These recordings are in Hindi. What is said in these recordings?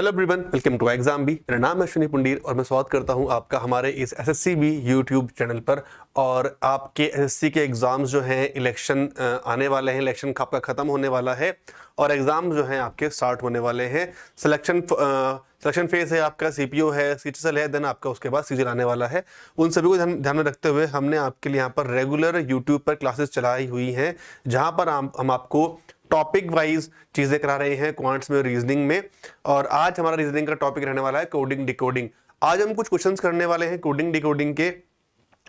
Hello everyone, welcome to exam B. मेरा नाम है अश्विनी पुंडीर और मैं स्वागत करता हूं आपका हमारे इस एसएससी बी यूट्यूब चैनल पर। और आपके एसएससी के एग्जाम्स जो हैं, इलेक्शन आने वाले हैं, इलेक्शन आपका खत्म होने वाला है और एग्जाम जो हैं आपके स्टार्ट होने वाले हैं। सिलेक्शन फेज है आपका, सीपीओ है, सीटीएसएल है, देन आपका उसके बाद सीजन आने वाला है। उन सभी को ध्यान में रखते हुए हमने आपके लिए यहाँ पर रेगुलर यूट्यूब पर क्लासेस चलाई हुई हैं, जहाँ पर हम आपको टॉपिक वाइज चीजें करा रहे हैं, क्वांट्स में, रीजनिंग में। और आज हमारा रीजनिंग का टॉपिक रहने वाला है कोडिंग डिकोडिंग। आज हम कुछ क्वेश्चंस करने वाले हैं कोडिंग डिकोडिंग के,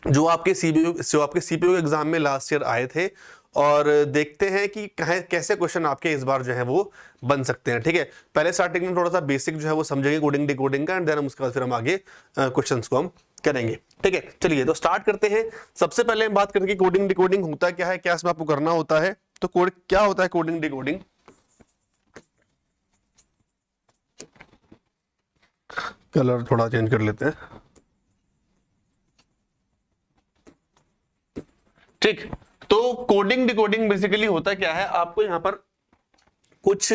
जो आपके सीपीयू एग्जाम में लास्ट ईयर आए थे, और देखते हैं कि कैसे क्वेश्चन आपके इस बार जो है वो बन सकते हैं। ठीक है, पहले स्टार्टिंग में थोड़ा सा बेसिक जो है वो समझेंगे कोडिंग डिकोडिंग का, एंड देन उसके बाद फिर हम आगे क्वेश्चंस को हम करेंगे। ठीक है, चलिए तो स्टार्ट करते हैं। सबसे पहले हम बात करेंगे कोडिंग डिकोडिंग होता क्या है, क्या इसमें आपको करना होता है। तो कोड क्या होता है कोडिंग डिकोडिंग। कलर थोड़ा चेंज कर लेते हैं। ठीक, तो कोडिंग डिकोडिंग बेसिकली होता क्या है, आपको यहां पर कुछ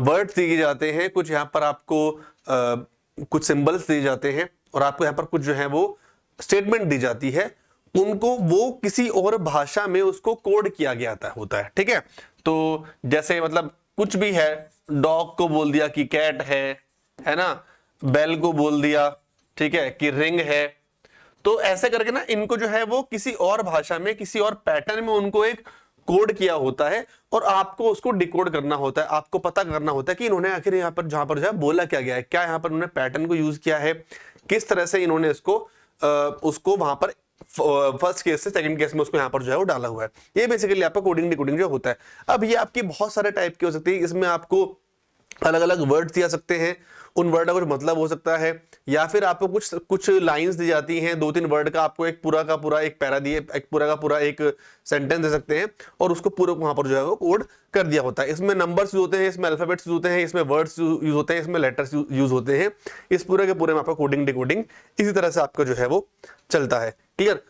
वर्ड्स दिए जाते हैं, कुछ यहां पर आपको कुछ सिंबल्स दिए जाते हैं, और आपको यहां पर कुछ जो है वो स्टेटमेंट दी जाती है, उनको वो किसी और भाषा में उसको कोड किया गया होता है। ठीक है, तो जैसे मतलब कुछ भी है, डॉग को बोल दिया कि कैट है ना, बेल को बोल दिया, ठीक है, कि रिंग है। तो ऐसे करके ना इनको जो है वो किसी और भाषा में, किसी और पैटर्न में उनको एक कोड किया होता है, और आपको उसको डिकोड करना होता है। आपको पता करना होता है कि इन्होंने आखिर यहाँ पर जहां पर जो है बोला क्या गया है, क्या यहाँ पर उन्होंने पैटर्न को यूज किया है, किस तरह से इन्होंने इसको उसको वहां पर फर्स्ट केस से सेकंड केस में उसको यहाँ पर जो है वो डाला हुआ है। ये बेसिकली आपका कोडिंग डिकोडिंग जो होता है। अब ये आपकी बहुत सारे टाइप की हो सकती है, इसमें आपको अलग अलग वर्ड्स दिया सकते हैं, उन वर्ड का कुछ मतलब हो सकता है, या फिर आपको कुछ लाइंस दी जाती हैं, 2-3 वर्ड का आपको एक पूरा का पूरा एक पैरा दिए, एक पूरा का पूरा एक सेंटेंस दे सकते हैं, और उसको पूरा वहां पर जो है वो कोड कर दिया होता है। इसमें नंबर्स यूज होते हैं, इसमें अल्फाबेट्स यूज होते हैं, इसमें वर्ड्स यूज होते हैं, इसमें लेटर्स यूज होते हैं। इस पूरे के पूरे में आपका कोडिंग डिकोडिंग इसी तरह से आपका जो है वो चलता है। क्लियर।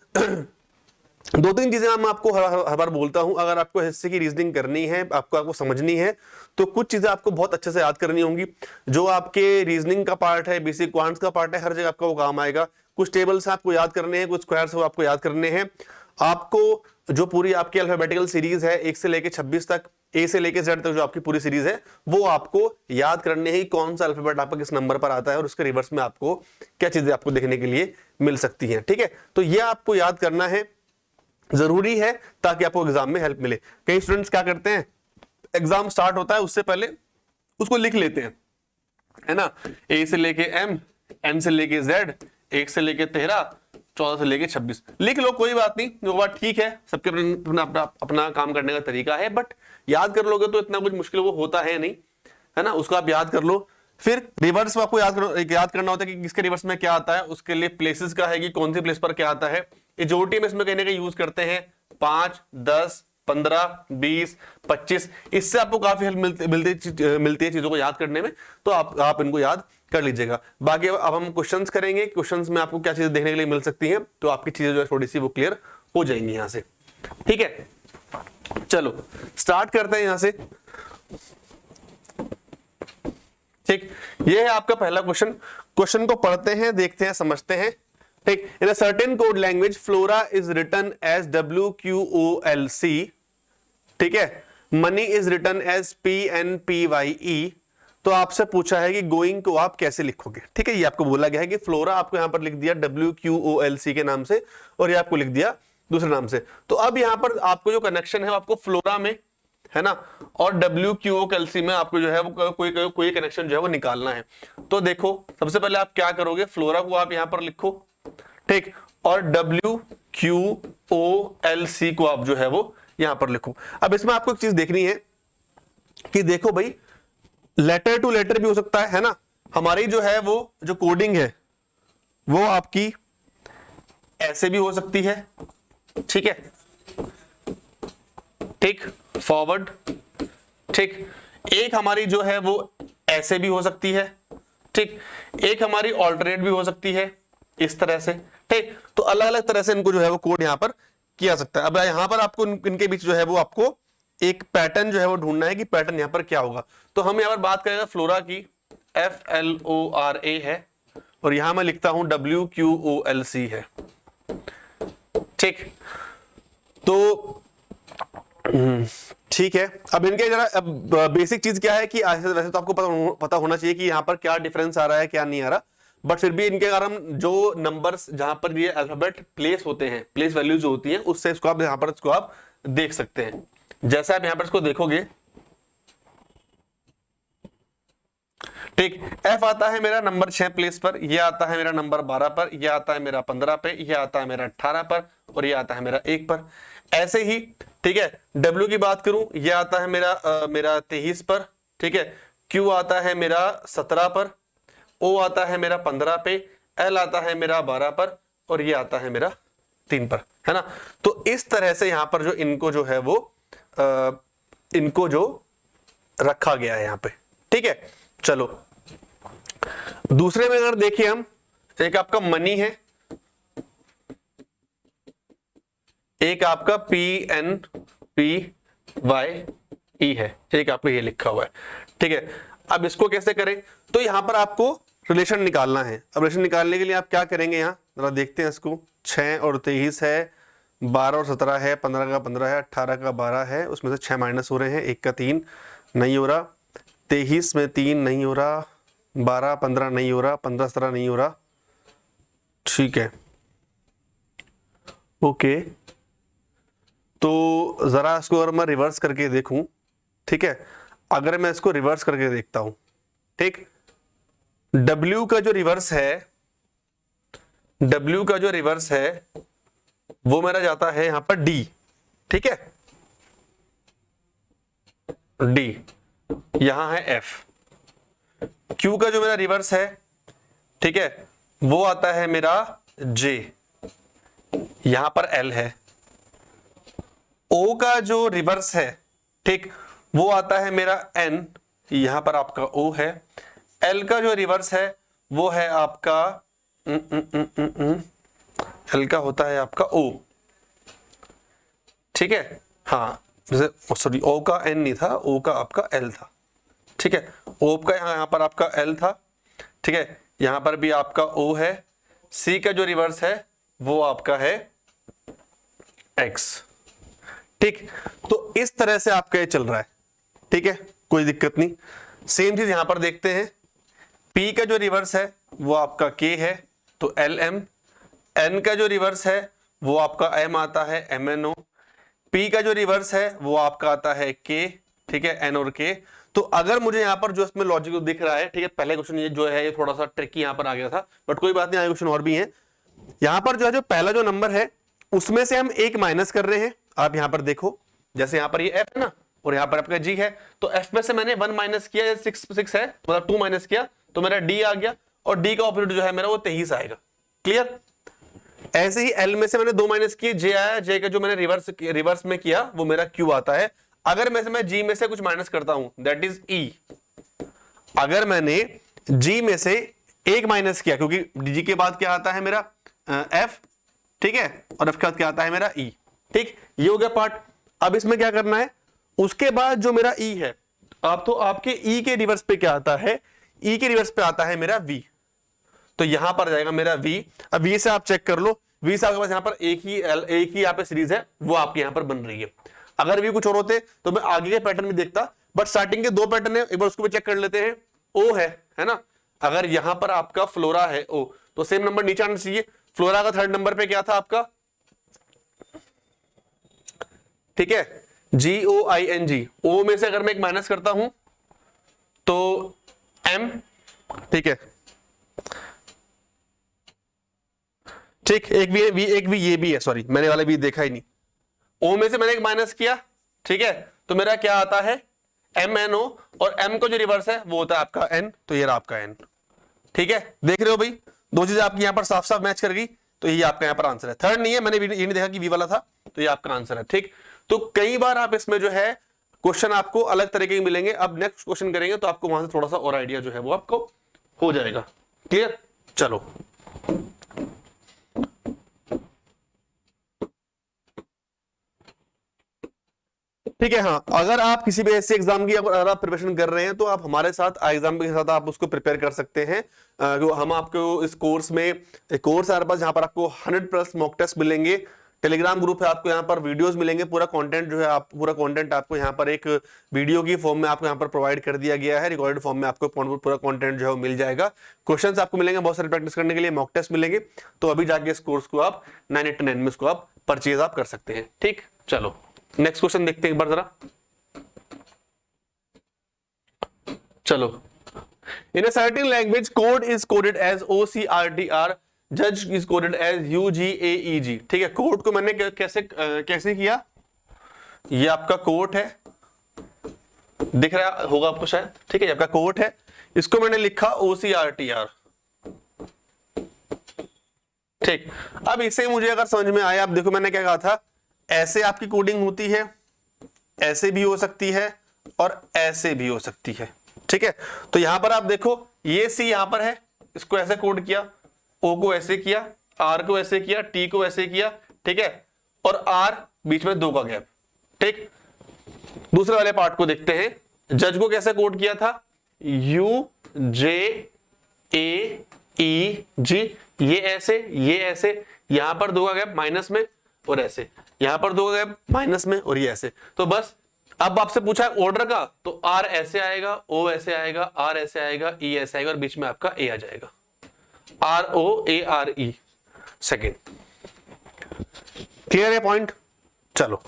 2-3 चीजें मैं आपको हर बार बोलता हूं, अगर आपको हिस्से की रीजनिंग करनी है, आपको समझनी है, तो कुछ चीजें आपको बहुत अच्छे से याद करनी होंगी। जो आपके रीजनिंग का पार्ट है, बेसिक क्वांट्स का पार्ट है, हर जगह आपका वो काम आएगा। कुछ टेबल्स आपको याद करने हैं, कुछ स्क्वायर्स आपको याद करने हैं। आपको जो पूरी आपकी अल्फाबेटिकल सीरीज है 1 से लेके 26 तक, ए से लेके जेड तक जो आपकी पूरी सीरीज है, वो आपको याद करने है, कौन सा अल्फाबेट आपका किस नंबर पर आता है, और उसके रिवर्स में आपको क्या चीजें आपको देखने के लिए मिल सकती हैं। ठीक है, तो ये आपको याद करना है, जरूरी है, ताकि आपको एग्जाम में हेल्प मिले। कई स्टूडेंट्स क्या करते हैं, एग्जाम स्टार्ट होता है उससे पहले उसको लिख लेते हैं, है ना, ए से लेके एम, एन से लेके जेड, 1 से लेके 13, 14 से लेके 26 लिख लो, कोई बात नहीं, वो बात ठीक है, सबके अपना काम करने का तरीका है। बट याद कर लोगे तो इतना कुछ मुश्किल वो होता है नहीं, है ना, उसको आप याद कर लो। फिर रिवर्स में आपको याद करना होता है कि किसके रिवर्स में क्या आता है, उसके लिए प्लेसेस का है कि कौन सी प्लेस पर क्या आता है। एजोटी में इसमें कहीं ना कहीं यूज करते हैं 5, 10, 15, 20, 25। इससे आपको काफी हेल्प मिलती है चीजों को याद करने में, तो आप इनको याद कर लीजिएगा। बाकी अब हम क्वेश्चंस करेंगे, क्वेश्चंस में आपको क्या चीजें देखने के लिए मिल सकती हैं, तो आपकी चीजें जो है थोड़ी सी वो क्लियर हो जाएंगी यहां से। ठीक है, चलो स्टार्ट करते हैं यहां से। ठीक, ये है आपका पहला क्वेश्चन। क्वेश्चन को पढ़ते हैं, देखते हैं, समझते हैं। ठीक, in a certain code language flora is written as WQOLC, ठीक है, money is written as PNPYE। तो आपसे पूछा है कि गोइंग को आप कैसे लिखोगे। ठीक है, ये आपको बोला गया है कि फ्लोरा आपको यहां पर लिख दिया WQOLC के नाम से, और ये आपको लिख दिया दूसरे नाम से। तो अब यहां पर आपको जो कनेक्शन है आपको फ्लोरा में, है ना, और WQOLC में आपको जो है वो कोई कनेक्शन जो है वो निकालना है। तो देखो, सबसे पहले आप क्या करोगे, फ्लोरा को आप यहां पर लिखो, ठीक, और WQOLC को आप जो है वो यहां पर लिखो। अब इसमें आपको एक चीज देखनी है कि देखो भाई, लेटर टू लेटर भी हो सकता है ना, हमारी जो है वो जो कोडिंग है वो आपकी ऐसे भी हो सकती है, ठीक है, ठीक, फॉरवर्ड, ठीक, एक हमारी जो है वो ऐसे भी हो सकती है, ठीक, एक हमारी ऑल्टरनेट भी हो सकती है इस तरह से। ठीक, तो अलग अलग तरह से इनको जो है वो कोड यहां पर किया सकता है। अब यहां पर आपको इनके बीच जो है वो आपको एक पैटर्न जो है वो ढूंढना है कि पैटर्न यहां पर क्या होगा। तो हम यहां पर बात करेंगे फ्लोरा की, FLORA है और यहां मैं लिखता हूं WQOLC है। ठीक, तो ठीक है। अब इनके जरा अब बेसिक चीज क्या है कि वैसे तो आपको पता होना चाहिए कि यहाँ पर क्या डिफरेंस आ रहा है क्या नहीं आ रहा, बट फिर भी इनके कारण जो नंबर्स जहां पर ये अल्फाबेट प्लेस होते हैं, प्लेस वैल्यूज होती हैं, उससे इसको आप यहाँ पर इसको आप देख सकते हैं। जैसे आप यहाँ पर इसको देखोगे, ठीक, F आता है मेरा नंबर 6 प्लेस पर, यह आता है मेरा नंबर 12 पर, यह आता है मेरा 15 पे, यह आता है मेरा 18 पर और यह आता है मेरा 1 पर। ऐसे ही ठीक है, W की बात करूं, यह आता है मेरा 23 पर, ठीक है, Q आता है मेरा 17 पर, O आता है मेरा 15 पे, L आता है मेरा 12 पर और यह आता है मेरा 3 पर, है ना। तो इस तरह से यहां पर जो इनको जो है वो इनको जो रखा गया है यहां पे, ठीक है। चलो दूसरे में अगर देखिए हम, एक आपका मनी है, एक आपका PNPYE है, एक आपका ये लिखा हुआ है, ठीक है। अब इसको कैसे करें, तो यहां पर आपको रिलेशन निकालना है। अब रिलेशन निकालने के लिए आप क्या करेंगे, यहां जरा देखते हैं इसको, 6 और 23 है, 12 और 17 है, 15 का 15 है, 18 का 12 है, उसमें से 6 माइनस हो रहे हैं, 1 का 3 नहीं हो रहा, 23 में 3 नहीं हो रहा, 12 15 नहीं हो रहा, 15 17 नहीं हो रहा, ठीक है, ओके। तो जरा इसको अगर मैं रिवर्स करके देखूं, ठीक है, अगर मैं इसको रिवर्स करके देखता हूं, ठीक, W का जो रिवर्स है वो मेरा जाता है यहां पर D, ठीक है, D, यहां है F। Q का जो मेरा रिवर्स है, ठीक है, वो आता है मेरा J, यहां पर L है। O का जो रिवर्स है, ठीक, वो आता है मेरा N, यहां पर आपका O है। L का जो रिवर्स है वो है आपका L का होता है आपका O, ठीक है, हाँ, जैसे सॉरी O का N नहीं था, O का आपका L था, ठीक है, O का यहां पर आपका L था, ठीक है, यहां पर भी आपका O है। C का जो रिवर्स है वो आपका है X, ठीक। तो इस तरह से आपका ये चल रहा है, ठीक है, कोई दिक्कत नहीं। सेम चीज यहां पर देखते हैं, P का जो रिवर्स है वो आपका K है, तो LM। N का जो रिवर्स है वो आपका M आता है, MNO। P का जो रिवर्स है वो आपका आता है K, ठीक है, N और K। तो अगर मुझे यहाँ पर जो इसमें लॉजिक दिख रहा है, ठीक है, पहले क्वेश्चन ये जो है ये थोड़ा सा ट्रिकी यहाँ पर आ गया था, बट कोई बात नहीं, आगे क्वेश्चन और भी है। यहाँ पर जो है जो पहला जो नंबर है उसमें से हम एक माइनस कर रहे हैं। आप यहाँ पर देखो, जैसे यहाँ पर ये F है ना और यहाँ पर आपका G है, तो F में से मैंने 1 माइनस किया, 6 है, मतलब 2 माइनस किया तो मेरा D आ गया, और D का ऑपोजिट जो है मेरा वो 23 आएगा। क्लियर। ऐसे ही L में से मैंने 2 माइनस किए, J आया, J का जो मैंने रिवर्स में किया वो मेरा Q आता है। अगर मैं G में से कुछ माइनस करता हूं, दैट इज E। अगर मैंने G में से एक माइनस किया, क्योंकि G के बाद क्या आता है मेरा F, ठीक है, और F के बाद क्या आता है मेरा E, ठीक, ये हो गया पार्ट। अब इसमें क्या करना है, उसके बाद जो मेरा E है, अब तो आपके E के रिवर्स पे क्या आता है, E के रिवर्स पे आता है मेरा V, तो यहां पर जाएगा मेरा V। अब V से आप चेक कर लो, V से आपके पास यहां पर एक ही यहाँ पे सीरीज है, वो आपके यहां पर बन रही है। अगर V कुछ और होते तो मैं आगे के पैटर्न भी देखता, बट स्टार्टिंग के 2 पैटर्न है, एक बार उसको भी चेक कर लेते हैं। O है ना, अगर यहां पर आपका फ्लोरा है O, तो सेम नंबर नीचे आना चाहिए। फ्लोरा का 3rd नंबर पे क्या था आपका, ठीक है, GOING। O में से अगर मैं एक माइनस करता हूं तो M, ठीक है, ठीक, एक भी है, एक भी ये भी है, सॉरी मैंने वाला भी देखा ही नहीं। O में से मैंने एक माइनस किया, ठीक है, तो मेरा क्या आता है MNO, और M को जो रिवर्स है वो होता है आपका N, तो ये रहा आपका N। ठीक है, देख रहे हो भाई, 2 चीजें आपकी यहां पर साफ साफ मैच कर गई, तो ये आपका यहां पर आंसर है। 3rd नहीं है, मैंने ये नहीं देखा कि V वाला था, तो ये आपका आंसर है। ठीक, तो कई बार आप इसमें जो है क्वेश्चन आपको अलग तरीके के मिलेंगे। अब नेक्स्ट क्वेश्चन करेंगे तो आपको वहां से थोड़ा सा और आइडिया जो है वो आपको हो जाएगा। क्लियर, चलो ठीक है। हाँ, अगर आप किसी भी ऐसे एग्जाम की अगर आप प्रिपरेशन कर रहे हैं तो आप हमारे साथ एग्जाम के साथ आप उसको प्रिपेयर कर सकते हैं। हम आपको इस कोर्स में एक कोर्स है हमारे पास, जहां पर आपको 100+ मॉक टेस्ट मिलेंगे। टेलीग्राम ग्रुप है, आपको यहाँ पर वीडियोस मिलेंगे, पूरा कंटेंट जो है आप पूरा कंटेंट आपको यहाँ पर एक वीडियो की फॉर्म में आपको यहाँ पर प्रोवाइड कर दिया गया है। रिकॉर्डेड फॉर्म में आपको पूरा कंटेंट जो है वो मिल जाएगा। क्वेश्चंस आपको मिलेंगे बहुत सारे प्रैक्टिस करने के लिए, मॉक टेस्ट मिलेंगे। तो अभी जाके इस कोर्स को आप 989 में इसको आप परचेज आप कर सकते हैं। ठीक, चलो नेक्स्ट क्वेश्चन देखते हैं एक बार जरा। चलो, in a certain language code is coded as OCRTR, जज इज कोडेड एज UGAEG। ठीक है, कोड को मैंने कैसे किया, ये आपका कोड है, दिख रहा होगा आपको शायद। ठीक है, आपका कोड है, इसको मैंने लिखा OCRTR। ठीक, अब इसे मुझे अगर समझ में आया, आप देखो मैंने क्या कहा था, ऐसे आपकी कोडिंग होती है, ऐसे भी हो सकती है और ऐसे भी हो सकती है। ठीक है, तो यहां पर आप देखो ये C यहां पर है, इसको ऐसे कोड किया, O को ऐसे किया, R को ऐसे किया, T को ऐसे किया। ठीक है, और R बीच में 2 का गैप। ठीक, दूसरे वाले पार्ट को देखते हैं। जज को कैसे कोड किया था, UJAEG, ये ऐसे, यहां पर 2 का गैप माइनस में और ऐसे, यहां पर 2 का गैप माइनस में और ये ऐसे। तो बस अब आपसे पूछा है ऑर्डर का, तो R ऐसे आएगा, O ऐसे आएगा, R ऐसे आएगा, E ऐसे आएगा और बीच में आपका A आ जाएगा, ROARE। सेकेंड, क्लियर है पॉइंट? चलो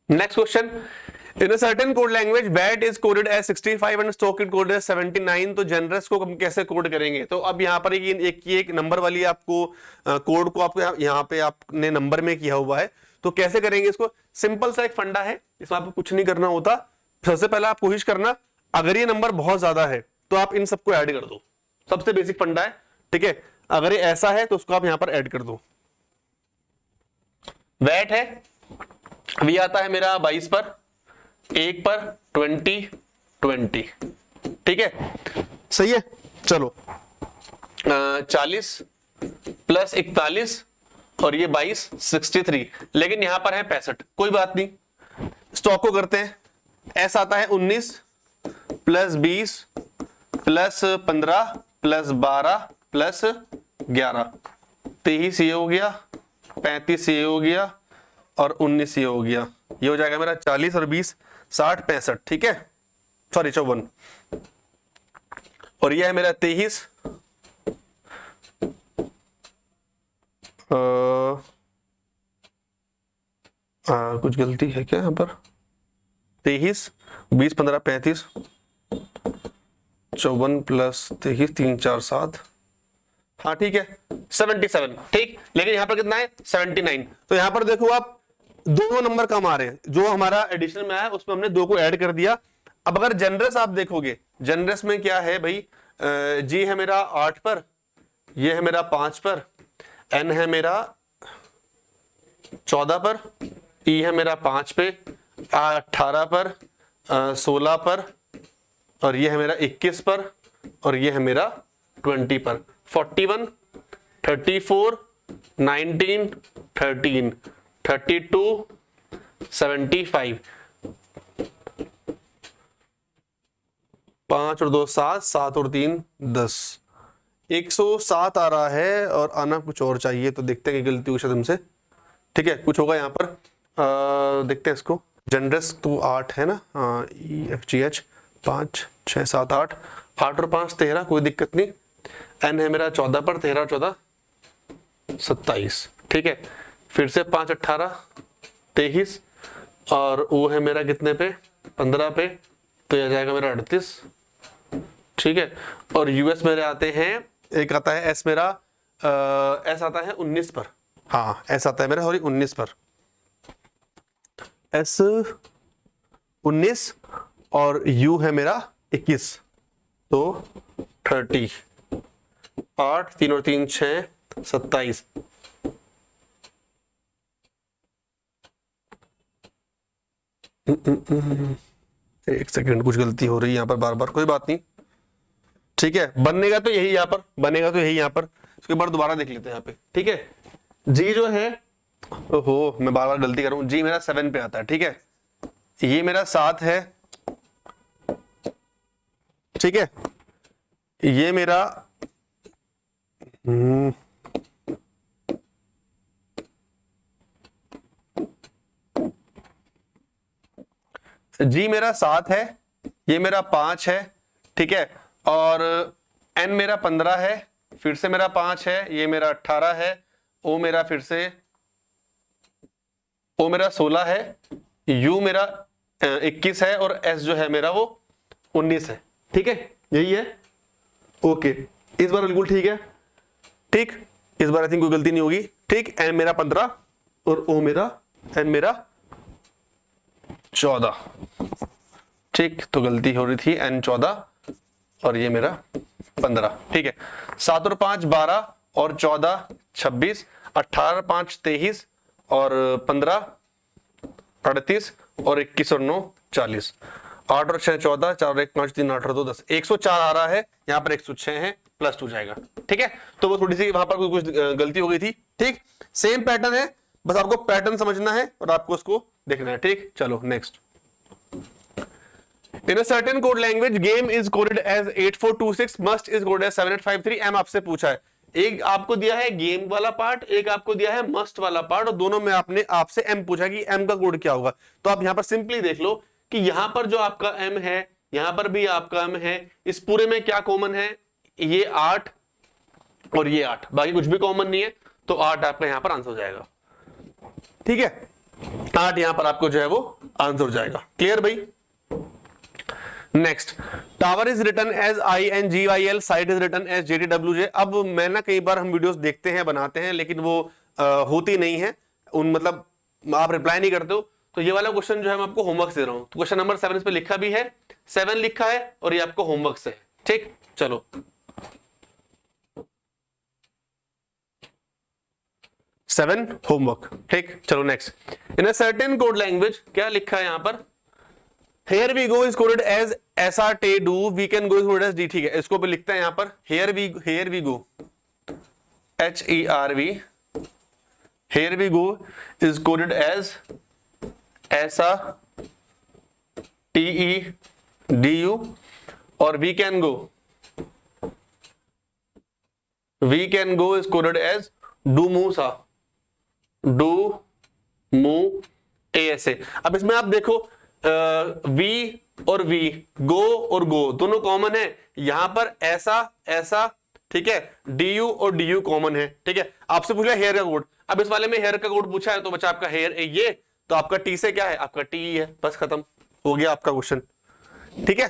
next question, in a certain code language vat is coded as 65 and stock is coded as 79, तो जनरस को हम कैसे कोड करेंगे? तो अब यहाँ पर एक नंबर वाली आपको कोड को आपको यहाँ पे आपने नंबर में किया हुआ है, तो कैसे करेंगे इसको? सिंपल सा एक फंडा है, इसमें आपको कुछ नहीं करना होता। सबसे पहले आप कोशिश करना, अगर ये नंबर बहुत ज्यादा है तो आप इन सबको ऐड कर दो, सबसे बेसिक फंडा है। ठीक है, अगर ये ऐसा है तो उसको आप यहां पर ऐड कर दो। वैट है, अभी आता है मेरा 22 पर, 1 पर 20। ठीक है, सही है। चलो 40 प्लस 41 और ये 22 63, लेकिन यहां पर है 65, कोई बात नहीं, स्टॉक को करते हैं। एस आता है 19 प्लस 20 प्लस 15 प्लस 12 प्लस 11, 23 ये हो गया, 35 ये हो गया और 19 ये हो गया। ये हो जाएगा मेरा 40 और 20 60 65। ठीक है, सॉरी 54, और ये है मेरा 23 कुछ गलती है क्या यहाँ पर? 23 20 15 35 54 प्लस 23 3 4 7, हाँ ठीक है 77। ठीक, लेकिन यहां पर कितना है 79। तो यहां पर देखो आप दो नंबर कम आ रहे हैं, जो हमारा एडिशन में आया उसमें हमने 2 को ऐड कर दिया। अब अगर जनरस आप देखोगे, जनरस में क्या है भाई, जी है मेरा 8 पर, ये है मेरा 5 पर, एन है मेरा 14 पर, ई है मेरा 5 पे, 18 पर, 16 पर, और ये है मेरा 21 पर, और ये है मेरा 20 पर। 41 34 19 13 32 75, 5 और 2 7, 7 और 3 10, 107 आ रहा है और आना कुछ और चाहिए, तो देखते हैं कि गलती हुई शायद हमसे। ठीक है, कुछ होगा यहाँ पर, देखते हैं इसको। जनरस तो 8 है ना, EFGH 5 6 7 8, 8 और 5 13, कोई दिक्कत नहीं। एन है मेरा 14 पर, 13 और 14 27। ठीक है, फिर से 5 18 23, और वो है मेरा कितने पे 15 पे, तो यह जाएगा मेरा 38। ठीक है, और यूएस मेरे आते हैं, एक आता है एस मेरा, एस आता है 19 पर, हाँ एस आता है मेरा सॉरी 19 पर, एस 19 और यू है मेरा 21, तो 30, 8 3 और 3 6 27। एक सेकंड, कुछ गलती हो रही है यहाँ पर बार बार, कोई बात नहीं। ठीक है, बनने का तो यही यहाँ पर, बनेगा तो यही यहाँ पर, उसके बाद दोबारा देख लेते हैं यहाँ पे, ठीक है। जी जो है, ओहो मैं बार बार गलती कर रहा हूं, जी मेरा 7 पे आता है, ठीक है। ये मेरा 7 है, ठीक है। ये मेरा जी मेरा 7 है, ये मेरा 5 है, ठीक है। और n मेरा 15 है, फिर से मेरा 5 है, ये मेरा 18 है, ओ मेरा फिर से ओ मेरा 16 है, u मेरा 21 है, और s जो है मेरा वो 19 है, ठीक है। यही है, ओके। इस बार बिल्कुल ठीक है, ठीक। इस बार आई थिंक कोई गलती नहीं होगी, ठीक। n मेरा 15 और o मेरा n मेरा 14, ठीक। तो गलती हो रही थी, n 14 और ये मेरा 15, ठीक है। 7 और 5 12 और 14 26, 18 5 23 और 15 38 और 21 और 9 40, 8 और 6 14, 4 और 1 5 3 8 और 2 10, 104 आ रहा है, यहाँ पर 106 है, +2 जाएगा, ठीक है। तो वो थोड़ी सी वहां पर कुछ गलती हो गई थी, ठीक। सेम पैटर्न है, बस आपको पैटर्न समझना है और आपको उसको देखना है, ठीक। चलो next. In a certain code language, game is coded as 8426, must is coded as 7853. M आपसे पूछा है, एक आपको दिया है गेम वाला पार्ट, एक आपको दिया है मस्ट वाला पार्ट, और दोनों में आपने आपसे M पूछा कि M का कोड क्या होगा। तो आप यहां पर सिंपली देख लो कि यहां पर जो आपका M है, यहां पर भी आपका M है, इस पूरे में क्या कॉमन है, ये 8 और ये 8, बाकी कुछ भी कॉमन नहीं है, तो 8 आपका यहां पर आंसर हो जाएगा, ठीक है। 8 यहां पर आपको जो है वो आंसर हो जाएगा, क्लियर भाई। Next, tower is written as INGYL, site is written as JTWJ। अब मैं ना कई बार हम वीडियोस देखते हैं, बनाते हैं, लेकिन वो होती नहीं है, उन मतलब आप रिप्लाई नहीं करते हो। तो ये वाला क्वेश्चन जो है मैं आपको होमवर्क दे रहा हूं। तो क्वेश्चन नंबर 7 इस पे लिखा भी है, 7 लिखा है, और ये आपको होमवर्क से है, ठीक। चलो 7 होमवर्क, ठीक। चलो next. In a certain code language, क्या लिखा है यहां पर, Here we go is coded as SRT do, we can go is coded as D, ठीक है। इसको भी लिखते हैं यहां पर, here we go HERV, here we go is coded as SRTEDU, और we can go is coded as do musa, do mu ASA। अब इसमें आप देखो वी और वी, गो और गो दोनों कॉमन है, यहां पर ऐसा ऐसा, ठीक है। DU और DU कॉमन है, ठीक है। आपसे पूछा हेयर का कोड, अब इस वाले में हेयर का कोड पूछा है, तो बच्चा आपका हेयर ये, तो आपका टी से क्या है, आपका टी है, बस खत्म हो गया आपका क्वेश्चन, ठीक है।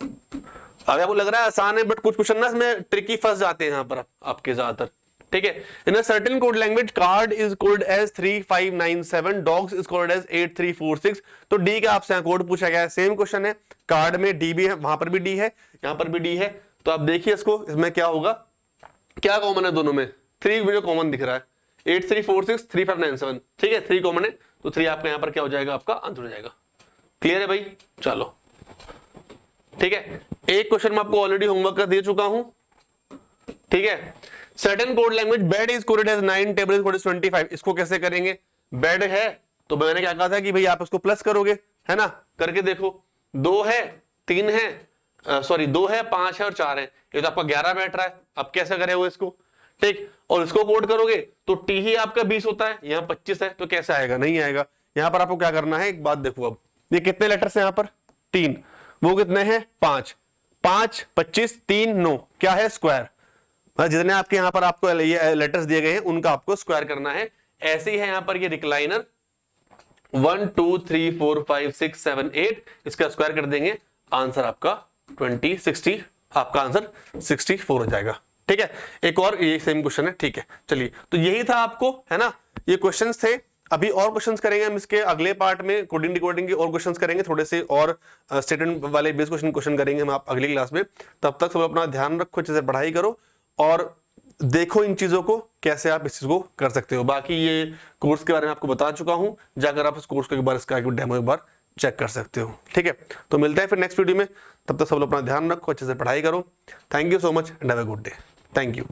अब आपको लग रहा है आसान है, बट कुछ क्वेश्चन ना इसमें ट्रिकी फंस जाते हैं यहां पर आपके ज्यादातर, ठीक है। In a certain code language, card is coded as 3597, dogs is coded as 8346। तो डी का आपसे कोड पूछा गया है, सेम क्वेश्चन है, कार्ड में डी भी है, वहां पर भी डी है, यहां पर भी डी है। तो आप देखिए इसको, इसमें क्या होगा, क्या कॉमन है दोनों में, 3 मुझे कॉमन दिख रहा है, 8346 3597, ठीक है। 3 कॉमन है, तो 3 आपका यहां पर क्या हो जाएगा, आपका आंसर हो जाएगा, क्लियर है भाई। चलो ठीक है, एक क्वेश्चन मैं आपको ऑलरेडी होमवर्क का दे चुका हूं, ठीक है। Certain code language, bed is coded as 9, table is coded as 25। इसको कैसे करेंगे, बेड है तो मैंने क्या कहा था कि भाई आप इसको प्लस करोगे, है ना, करके देखो। 2 है 3 है सॉरी 2 है 5 है और 4 है, ये तो आपका 11 बैठ रहा है। अब कैसे करे वो इसको, ठीक। और इसको कोड करोगे तो टी ही आपका 20 होता है, यहाँ 25 है, तो कैसे आएगा, नहीं आएगा। यहां पर आपको क्या करना है, एक बात देखो, अब ये कितने लेटर्स है यहाँ पर, 3, वो कितने हैं 5, 5 25 3 9, क्या है स्क्वायर, जितने आपके यहाँ पर आपको ये लेटर्स दिए गए हैं उनका आपको स्क्वायर करना है। ऐसे ही है यहाँ पर ये रिक्लाइनर, 1 2 3 4 5 6 7 8, इसका स्क्वायर कर देंगे, आंसर आपका 20 60, आपका आंसर 64 हो जाएगा, ठीक है। एक और ये सेम क्वेश्चन है, ठीक है। चलिए, तो यही था आपको, है ना, ये क्वेश्चंस थे। अभी और क्वेश्चंस करेंगे हम इसके अगले पार्ट में, कोडिंग डिकोडिंग के और क्वेश्चंस करेंगे, थोड़े से और स्टेटमेंट वाले बेस क्वेश्चन करेंगे हम आप अगली क्लास में। तब तक सब अपना ध्यान रखो, अच्छे से पढ़ाई करो और देखो इन चीजों को कैसे आप इस चीज को कर सकते हो। बाकी ये कोर्स के बारे में आपको बता चुका हूं, जाकर आप इस कोर्स को एक बार इसका डेमो एक बार चेक कर सकते हो, ठीक है। तो मिलते हैं फिर नेक्स्ट वीडियो में, तब तक सब लोग अपना ध्यान रखो, अच्छे से पढ़ाई करो। Thank you so much and have a good day, thank you.